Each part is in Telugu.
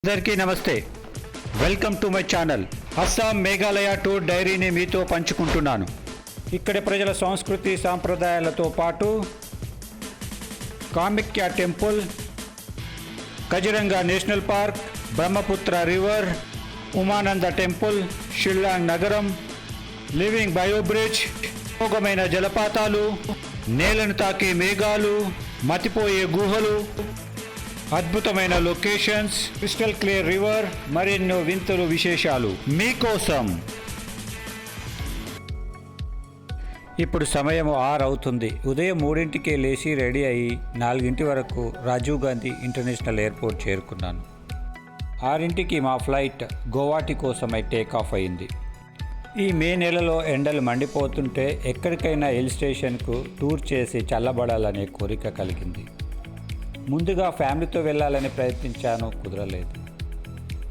అందరికీ నమస్తే. Welcome to my channel. Assam Meghalaya tour డైరీని మీతో పంచుకుంటున్నాను. ఇక్కడి ప్రజల సంస్కృతి సాంప్రదాయాలతో పాటు Kamakhya temple, Kaziranga national park, Brahmaputra river, Umananda temple, Shillong నగరం, లివింగ్ బయో బ్రిడ్జ్, అమోఘమైన జలపాతాలు, నేలను తాకే మేఘాలు, మతిపోయే గుహలు, అద్భుతమైన లొకేషన్స్, క్రిస్టల్ క్లియర్ రివర్, మరెన్నో వింతలు విశేషాలు మీకోసం. ఇప్పుడు సమయం 6 అవుతుంది. ఉదయం 3ంటికే లేచి రెడీ అయ్యి 4 వరకు రాజీవ్ గాంధీ ఇంటర్నేషనల్ ఎయిర్పోర్ట్ చేరుకున్నాను. 6ంటికి మా ఫ్లైట్ గోవాటి కోసమై టేకాఫ్ అయింది. ఈ మే నెలలో ఎండలు మండిపోతుంటే ఎక్కడికైనా హిల్ స్టేషన్కు టూర్ చేసి చల్లబడాలనే కోరిక కలిగింది. ముందుగా ఫ్యామిలీతో వెళ్ళాలని ప్రయత్నించాను, కుదరలేదు.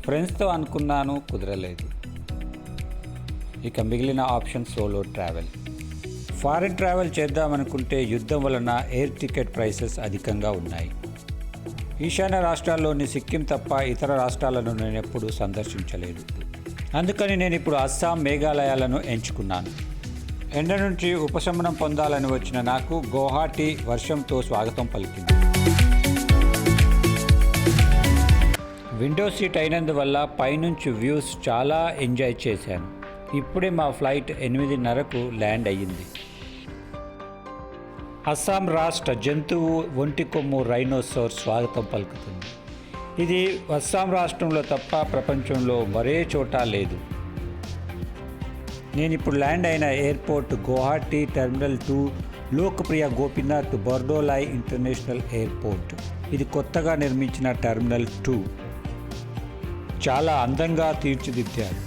ఫ్రెండ్స్తో అనుకున్నాను, కుదరలేదు. ఇక మిగిలిన option solo travel. Foreign travel చేద్దామనుకుంటే యుద్ధం వలన ఎయిర్ టికెట్ ప్రైసెస్ అధికంగా ఉన్నాయి. ఈశాన్య రాష్ట్రాల్లోని సిక్కిం తప్ప ఇతర రాష్ట్రాలను నేను ఎప్పుడూ సందర్శించలేదు. అందుకని నేను ఇప్పుడు అస్సాం, మేఘాలయాలను ఎంచుకున్నాను. ఎండ నుంచి ఉపశమనం పొందాలని వచ్చిన నాకు గౌహాటి వర్షంతో స్వాగతం పలికింది. విండో సీట్ అయినందువల్ల పైనుంచి వ్యూస్ చాలా ఎంజాయ్ చేశాను. ఇప్పుడే మా ఫ్లైట్ 8:30కు ల్యాండ్ అయ్యింది. అస్సాం రాష్ట్ర జంతువు ఒంటి కొమ్ము రైనోసోర్ స్వాగతం పలుకుతుంది. ఇది అస్సాం రాష్ట్రంలో తప్ప ప్రపంచంలో మరే చోట లేదు. నేను ఇప్పుడు ల్యాండ్ అయిన airport Guwahati terminal 2 Lokopriya Gopinath Bordoloi international airport. ఇది కొత్తగా నిర్మించిన టెర్మినల్ 2. చాలా అందంగా తీర్చిదిద్దారు.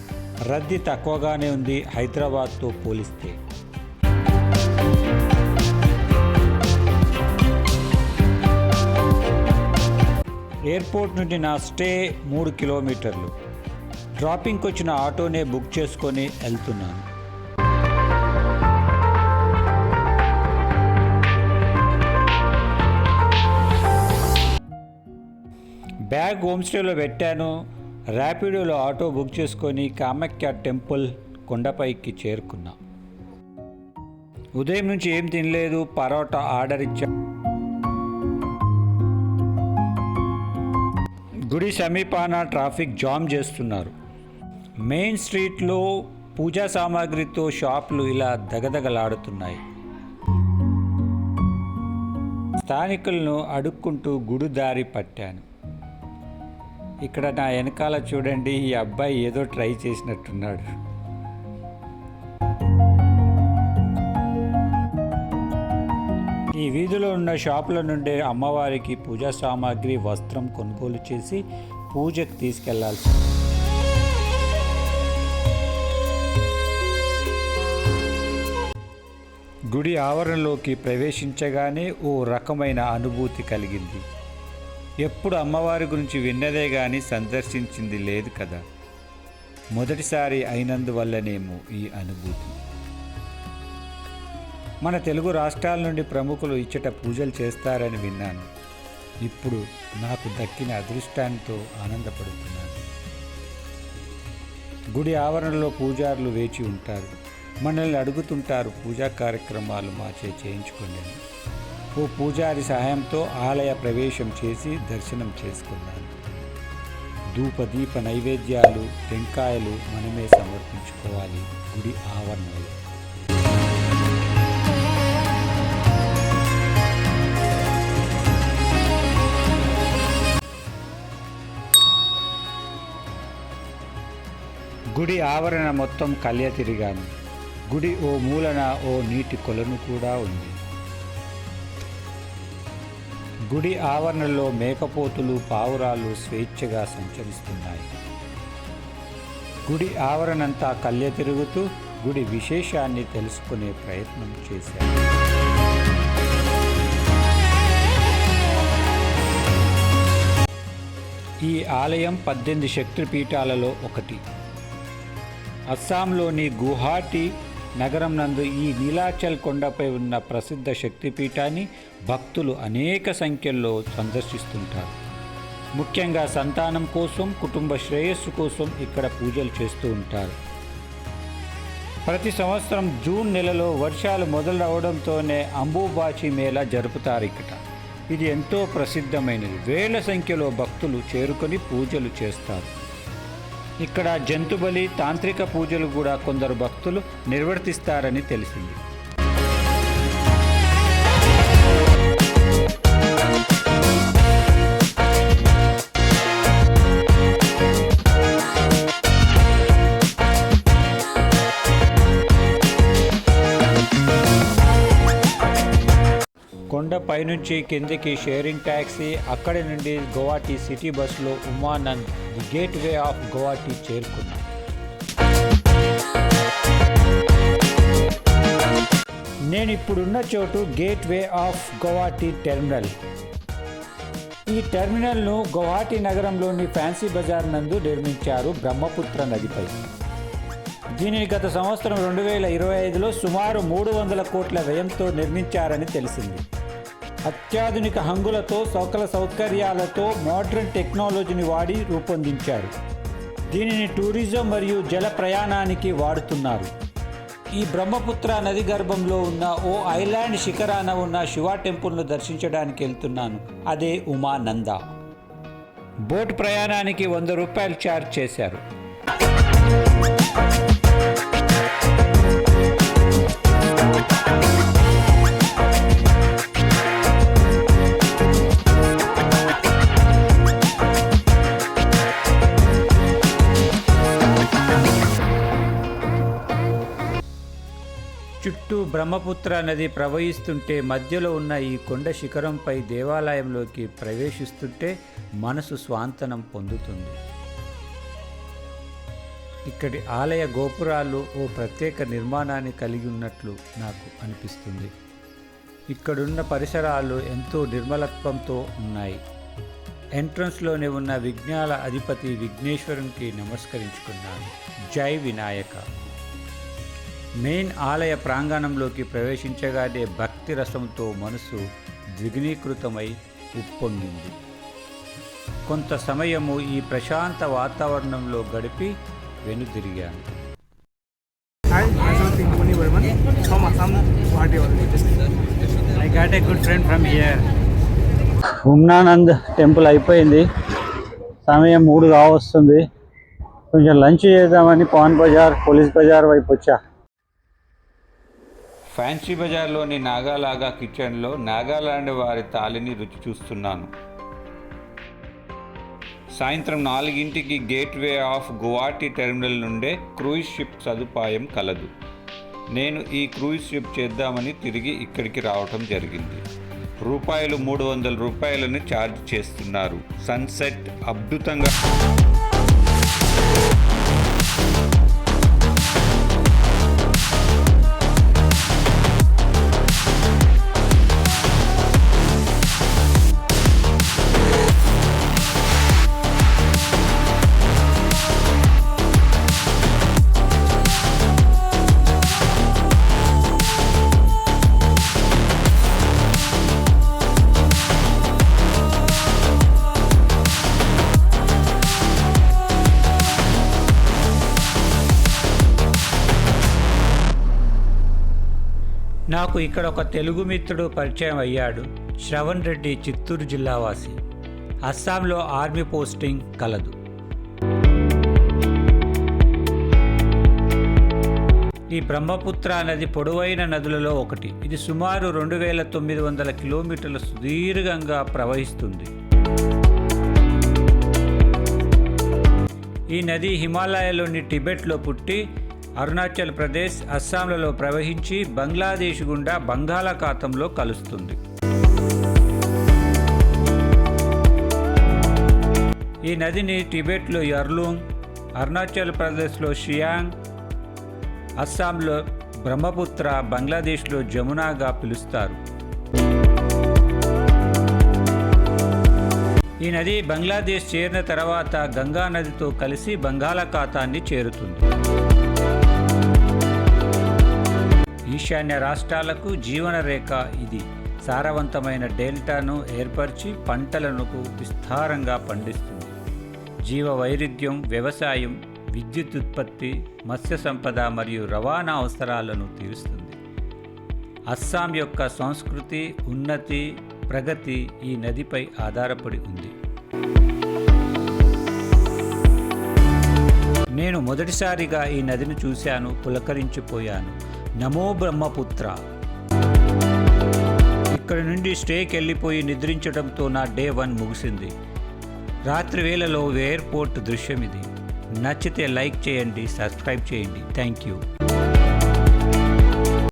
రద్దీ తక్కువగానే ఉంది హైదరాబాద్తో పోలిస్తే. ఎయిర్పోర్ట్ నుండి నా స్టే 3 కిలోమీటర్లు. డ్రాపింగ్కి వచ్చిన ఆటోనే బుక్ చేసుకొని వెళ్తున్నాను. బ్యాగ్ హోమ్స్టేలో పెట్టాను. ర్యాపిడోలో ఆటో బుక్ చేసుకొని కామాఖ్యా టెంపుల్ కొండపైకి చేరుకున్నా. ఉదయం నుంచి ఏం తినలేదు. పరోటా ఆర్డర్ ఇచ్చా. గుడి సమీపాన ట్రాఫిక్ జామ్ చేస్తున్నారు. మెయిన్ స్ట్రీట్లో పూజా సామాగ్రితో షాపులు ఇలా దగదగలాడుతున్నాయి. స్థానికులను అడుక్కుంటూ గుడి దారి పట్టాను. ఇక్కడ నా వెనకాల చూడండి, ఈ అబ్బాయి ఏదో ట్రై చేసినట్టున్నాడు. ఈ వీధిలో ఉన్న షాపుల నుండే అమ్మవారికి పూజా సామాగ్రి, వస్త్రం కొనుగోలు చేసి పూజకు తీసుకెళ్లాల్సి. గుడి ఆవరణలోకి ప్రవేశించగానే ఓ రకమైన అనుభూతి కలిగింది. ఎప్పుడు అమ్మవారి గురించి విన్నదే కానీ సందర్శించింది లేదు కదా. మొదటిసారి అయినందువల్లనేమో ఈ అనుభూతి. మన తెలుగు రాష్ట్రాల నుండి ప్రముఖులు ఇచ్చట పూజలు చేస్తారని విన్నాను. ఇప్పుడు నాకు దక్కిన అదృష్టాంతో ఆనందపడుతున్నాను. గుడి ఆవరణలో పూజారులు వేచి ఉంటారు. మనల్ని అడుగుతుంటారు పూజా కార్యక్రమాలు మాచే చేయించుకోండి. ఓ పూజారి సహాయంతో ఆలయ ప్రవేశం చేసి దర్శనం చేసుకున్నాను. ధూపదీప నైవేద్యాలు, టెంకాయలు మనమే సమర్పించుకోవాలి గుడి ఆవరణలో. గుడి ఆవరణ మొత్తం కళ్య తిరిగాను. గుడి ఓ మూలన ఓ నీటి కొలను కూడా ఉంది. గుడి ఆవరణలో మేకపోతులు, పావురాలు స్వేచ్ఛగా సంచరిస్తున్నాయి. గుడి ఆవరణంతా కళ్య తిరుగుతూ గుడి విశేషాన్ని తెలుసుకునే ప్రయత్నం చేశాను. ఈ ఆలయం 18 శక్తిపీఠాలలో ఒకటి. అస్సాంలోని గువాహటి నగరం నందు ఈ నీలాచల్ కొండపై ఉన్న ప్రసిద్ధ శక్తిపీఠాన్ని భక్తులు అనేక సంఖ్యలో సందర్శిస్తుంటారు. ముఖ్యంగా సంతానం కోసం, కుటుంబ శ్రేయస్సు కోసం ఇక్కడ పూజలు చేస్తూ ఉంటారు. ప్రతి సంవత్సరం జూన్ నెలలో వర్షాలు మొదలవడంతోనే అంబుబాచి మేళా జరుపుతారు ఇక్కడ. ఇది ఎంతో ప్రసిద్ధమైనది. వేల సంఖ్యలో భక్తులు చేరుకొని పూజలు చేస్తారు. ఇక్కడ జంతుబలి, తాంత్రిక పూజలు కూడా కొందరు భక్తులు నిర్వర్తిస్తారని తెలిసింది. కొండ పైనుంచి కిందికి షేరింగ్ ట్యాక్సీ, అక్కడి నుండి గౌహటి సిటీ బస్సులో Umanand the gate way of Guwahati చేరుకున్నాం. నేను ఇప్పుడున్న చోటు gate way of Guwahati terminal. ఈ టెర్మినల్ను గౌహటి నగరంలోని ఫ్యాన్సీ బజార్ నందు నిర్మించారు బ్రహ్మపుత్ర నదిపై. దీనిని గత సంవత్సరం 2025లో సుమారు 300 కోట్ల వ్యయంతో నిర్మించారని తెలిసింది. అత్యాధునిక హంగులతో, సకల సౌకర్యాలతో మోడ్రన్ టెక్నాలజీని వాడి రూపొందించారు. దీనిని టూరిజం మరియు జల ప్రయాణానికి వాడుతున్నారు. ఈ బ్రహ్మపుత్ర నది గర్భంలో ఉన్న ఓ ఐలాండ్ శిఖరాన ఉన్న శివ టెంపుల్ను దర్శించడానికి వెళ్తున్నాను. అదే ఉమానంద. బోట్ ప్రయాణానికి 100 రూపాయలు ఛార్జ్ చేశారు. చుట్టూ బ్రహ్మపుత్ర నది ప్రవహిస్తుంటే మధ్యలో ఉన్న ఈ కొండ శిఖరంపై దేవాలయంలోకి ప్రవేశిస్తుంటే మనసు స్వాంతనం పొందుతుంది. ఇక్కడి ఆలయ గోపురాలు ఓ ప్రత్యేక నిర్మాణాన్ని కలిగి ఉన్నట్లు నాకు అనిపిస్తుంది. ఇక్కడున్న పరిసరాలు ఎంతో నిర్మలత్వంతో ఉన్నాయి. ఎంట్రన్స్లోనే ఉన్న విఘ్నాల అధిపతి విఘ్నేశ్వరునికి నమస్కరించుకున్నాను. జై వినాయక. మెయిన్ ఆలయ ప్రాంగణంలోకి ప్రవేశించగానే భక్తి రసంతో మనసు ద్విగుణీకృతమై ఉప్పొంగింది. కొంత సమయము ఈ ప్రశాంత వాతావరణంలో గడిపి వెనుదిరిగాను. I got a good friend from here. Umanand temple అయిపోయింది. సమయం 3 కావస్తుంది. కొంచెం లంచ్ చేద్దామని పవన్ బజార్, పోలీస్ బజార్ వైపు వచ్చా. ఫ్యాన్సీ బజార్లోని నాగాలాగా కిచెన్లో నాగాలాండ్ వారి తాలిని రుచి చూస్తున్నాను. సాయంత్రం 4ంటికి gateway of Guwahati terminal నుండే క్రూయిజ్ షిప్ సదుపాయం కలదు. నేను ఈ క్రూయిజ్ షిప్ చేద్దామని తిరిగి ఇక్కడికి రావటం జరిగింది. రూపాయలు 300 రూపాయలను ఛార్జ్ చేస్తున్నారు. సన్సెట్ అద్భుతంగా. నాకు ఇక్కడ ఒక తెలుగు మిత్రుడు పరిచయం అయ్యాడు. శ్రవణ్ రెడ్డి, చిత్తూరు జిల్లావాసి. అస్సాంలో ఆర్మీ పోస్టింగ్ కలదు. ఈ బ్రహ్మపుత్ర నది పొడవైన నదులలో ఒకటి. ఇది సుమారు 2900 కిలోమీటర్ల సుదీర్ఘంగా ప్రవహిస్తుంది. ఈ నది హిమాలయాలోని టిబెట్లో పుట్టి అరుణాచల్ ప్రదేశ్, అస్సాంలలో ప్రవహించి బంగ్లాదేశ్ గుండా బంగాళాఖాతంలో కలుస్తుంది. ఈ నదిని టిబెట్లో యర్లూంగ్, అరుణాచల్ ప్రదేశ్లో షియాంగ్, అస్సాంలో బ్రహ్మపుత్ర, బంగ్లాదేశ్లో జమునాగా పిలుస్తారు. ఈ నది బంగ్లాదేశ్ చేరిన తర్వాత గంగా నదితో కలిసి బంగాళాఖాతాన్ని చేరుతుంది. ఈశాన్య రాష్ట్రాలకు జీవన రేఖ ఇది. సారవంతమైన డెల్టాను ఏర్పరిచి పంటలను విస్తారంగా పండిస్తుంది. జీవ వైవిధ్యం, వ్యవసాయం, విద్యుత్ ఉత్పత్తి, మత్స్య సంపద మరియు రవాణా అవసరాలను తీరుస్తుంది. అస్సాం యొక్క సంస్కృతి, ఉన్నతి, ప్రగతి ఈ నదిపై ఆధారపడి ఉంది. నేను మొదటిసారిగా ఈ నదిని చూశాను, పులకరించిపోయాను. నమో బ్రహ్మపుత్ర. ఇక్కడి నుండి స్టేకి వెళ్ళిపోయి నిద్రించడంతో నా డే 1 ముగిసింది. రాత్రి వేళలో ఎయిర్పోర్ట్ దృశ్యం ఇది. నచ్చితే లైక్ చేయండి, సబ్స్క్రైబ్ చేయండి. Thank you.